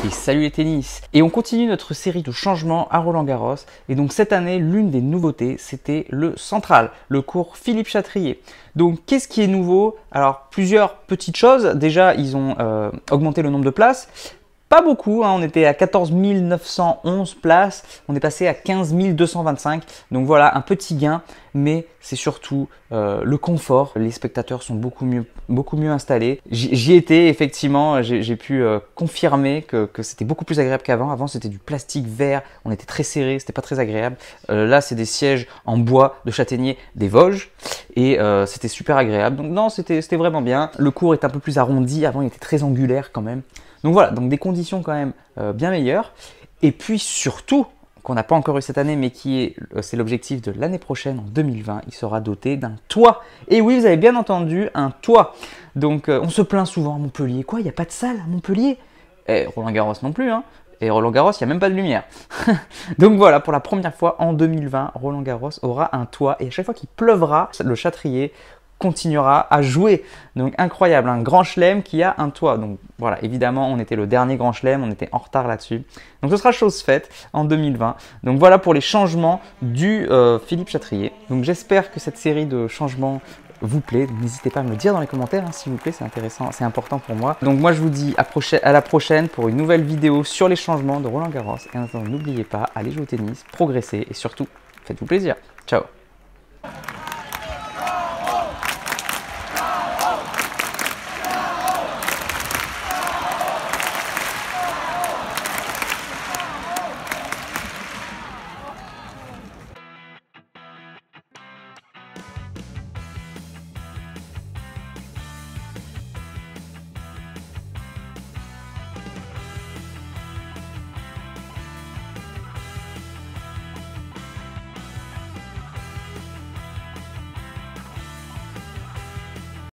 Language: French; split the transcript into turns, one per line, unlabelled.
Et salut les tennis! Et on continue notre série de changements à Roland-Garros. Et donc cette année, l'une des nouveautés, c'était le central, le cours Philippe Chatrier. Donc qu'est-ce qui est nouveau? Alors plusieurs petites choses. Déjà, ils ont augmenté le nombre de places. Pas beaucoup, hein, on était à 14 911 places, on est passé à 15 225, donc voilà, un petit gain, mais c'est surtout le confort. Les spectateurs sont beaucoup mieux installés. J'y étais, effectivement, j'ai pu confirmer que c'était beaucoup plus agréable qu'avant. Avant, c'était du plastique vert, on était très serré, c'était pas très agréable. Là, c'est des sièges en bois de châtaignier des Vosges et c'était super agréable. Donc non, c'était vraiment bien. Le court est un peu plus arrondi, avant il était très angulaire quand même. Donc voilà, donc des conditions quand même bien meilleures. Et puis surtout, qu'on n'a pas encore eu cette année, mais c'est l'objectif de l'année prochaine, en 2020, il sera doté d'un toit. Et oui, vous avez bien entendu, un toit. Donc on se plaint souvent à Montpellier. Quoi, il n'y a pas de salle à Montpellier? Et Roland-Garros non plus, hein. Et Roland-Garros, il n'y a même pas de lumière. Donc voilà, pour la première fois en 2020, Roland-Garros aura un toit. Et à chaque fois qu'il pleuvra, le Chatrier continuera à jouer. Donc incroyable, un grand chelem qui a un toit. Donc voilà, évidemment, on était le dernier grand chelem, on était en retard là-dessus. Donc ce sera chose faite en 2020. Donc voilà pour les changements du Philippe Chatrier. Donc j'espère que cette série de changements vous plaît. N'hésitez pas à me le dire dans les commentaires, hein, s'il vous plaît, c'est intéressant, c'est important pour moi. Donc moi je vous dis à la prochaine pour une nouvelle vidéo sur les changements de Roland-Garros. Et en attendant, n'oubliez pas, allez jouer au tennis, progressez et surtout, faites-vous plaisir. Ciao!